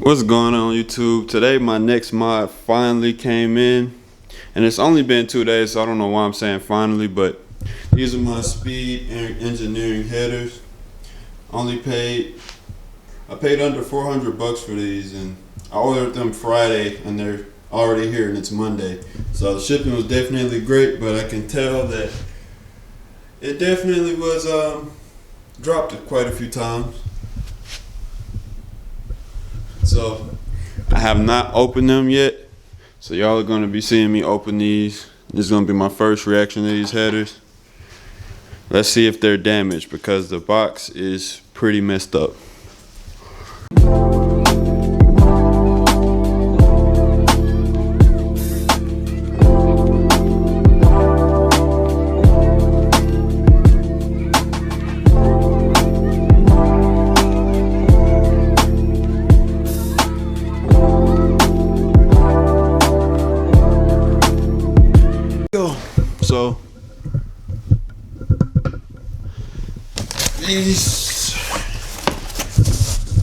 What's going on, YouTube? Today my next mod finally came in, and it's only been 2 days, so I don't know why I'm saying finally, but these are my speed engineering headers. I paid under 400 bucks for these, and I ordered them Friday and they're already here and it's Monday. So the shipping was definitely great, but I can tell that it definitely was dropped quite a few times. So I have not opened them yet, so y'all are going to be seeing me open these. This is going to be my first reaction to these headers. Let's see if they're damaged, because the box is pretty messed up. So these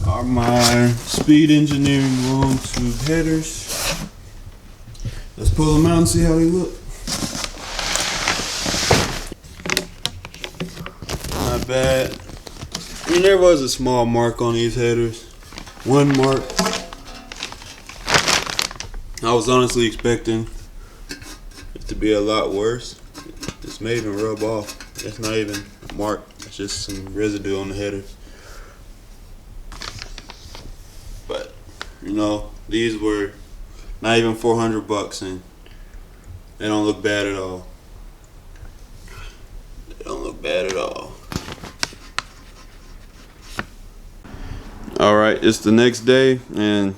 are my speed engineering long tube headers. Let's pull them out and see how they look. Not bad. I mean, there was a small mark on these headers. One mark. I was honestly expecting it to be a lot worse. This may even rub off. It's not even a mark. It's just some residue on the header. But you know, these were not even 400 bucks, and they don't look bad at all. They don't look bad at all. All right, it's the next day, and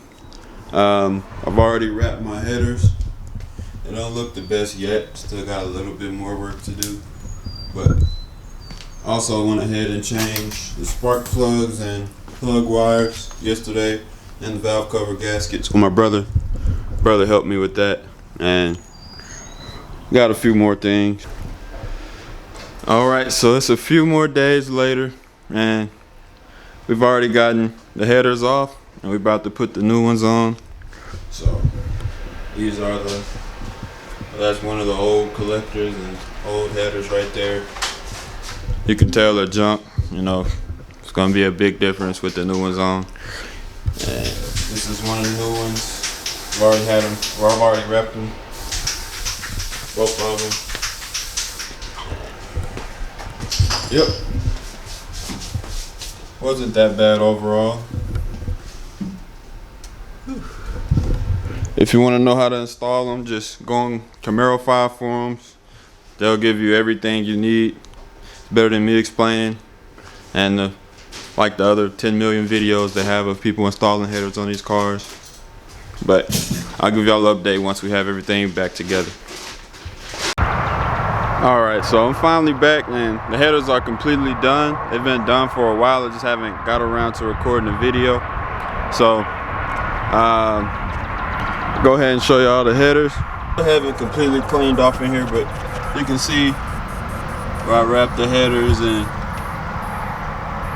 I've already wrapped my headers. They don't look the best yet. Still got a little bit more work to do. But also went ahead and changed the spark plugs and plug wires yesterday, and the valve cover gaskets. So my brother helped me with that, and got a few more things. All right, so it's a few more days later, and we've already gotten the headers off, and we're about to put the new ones on. So these are that's one of the old collectors and old headers right there. You can tell they're junk, you know. It's gonna be a big difference with the new ones on. And this is one of the new ones. I've already had them, or I've already wrapped them. Both of them. Yep. Wasn't that bad overall. If you want to know how to install them, just go on Camaro 5 forums. They'll give you everything you need. It's better than me explaining, and like the other 10 million videos they have of people installing headers on these cars. But I'll give y'all an update once we have everything back together. Alright, so I'm finally back, and the headers are completely done. They've been done for a while. I just haven't got around to recording the video. So go ahead and show y'all the headers. I haven't completely cleaned off in here, but you can see where I wrapped the headers, and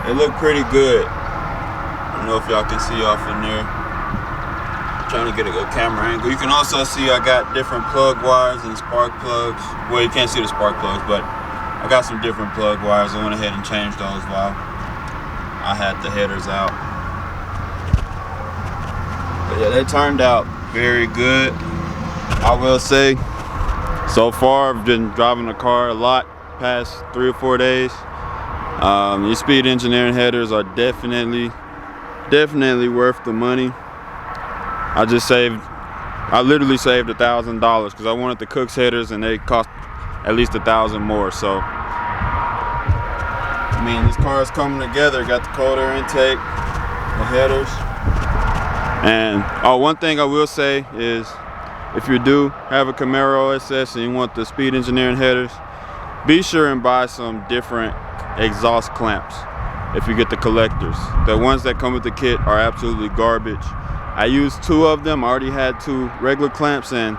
they look pretty good. I don't know if y'all can see off in there. I'm trying to get a good camera angle. You can also see I got different plug wires and spark plugs. Well, you can't see the spark plugs, but I got some different plug wires. I went ahead and changed those while I had the headers out. But yeah, they turned out very good. I will say, so far I've been driving the car a lot past 3 or 4 days. These speed engineering headers are definitely worth the money. I literally saved $1,000 because I wanted the Cook's headers, and they cost at least $1,000 more. So I mean, this car is coming together. Got the cold air intake, the headers. And one thing I will say is, if you do have a Camaro SS and you want the speed engineering headers, be sure and buy some different exhaust clamps if you get the collectors. The ones that come with the kit are absolutely garbage. I used 2 of them. I already had 2 regular clamps, and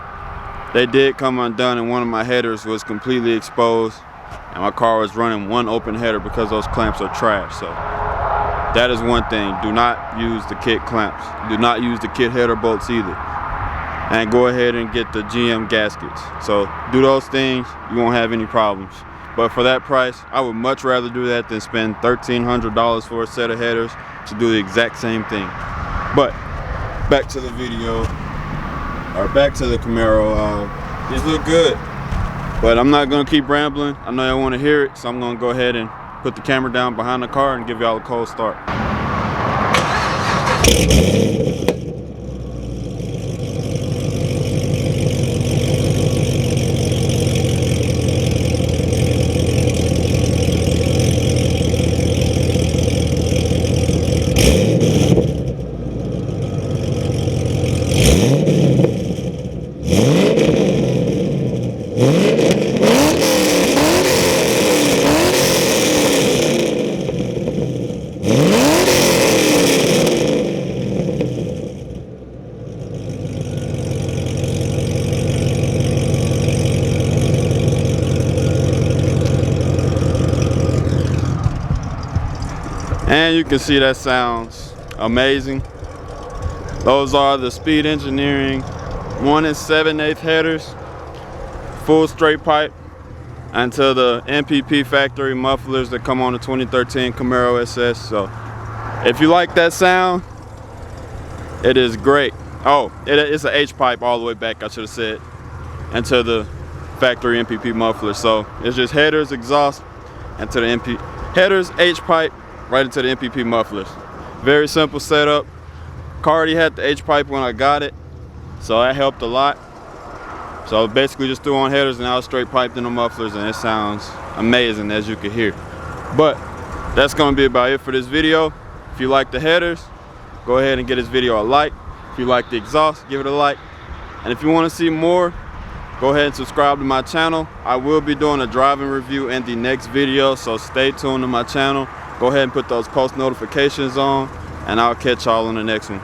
they did come undone, and one of my headers was completely exposed, and my car was running 1 open header because those clamps are trash. So That is one thing. Do not use the kit clamps. Do not use the kit header bolts either. And go ahead and get the GM gaskets. So do those things, you won't have any problems. But for that price, I would much rather do that than spend $1,300 for a set of headers to do the exact same thing. But back to the video, or back to the Camaro. These look good, but I'm not gonna keep rambling. I know y'all want to hear it, so I'm gonna go ahead and put the camera down behind the car and give y'all a cold start. And you can see that sounds amazing. Those are the Speed Engineering 1 7/8 headers, full straight pipe, and to the MPP factory mufflers that come on the 2013 Camaro SS. So if you like that sound, it is great. Oh, it's an H pipe all the way back, I should have said, and to the factory MPP mufflers. So it's just headers, exhaust, and to the headers, H pipe, right into the MPP mufflers. Very simple setup. Car already had the H pipe when I got it, so that helped a lot. So basically just threw on headers and I was straight piped in the mufflers, and it sounds amazing, as you can hear. But that's gonna be about it for this video. If you like the headers, go ahead and give this video a like. If you like the exhaust, give it a like. And if you want to see more, go ahead and subscribe to my channel. I will be doing a driving review in the next video, so stay tuned to my channel. Go ahead and put those post notifications on, and I'll catch y'all in the next one.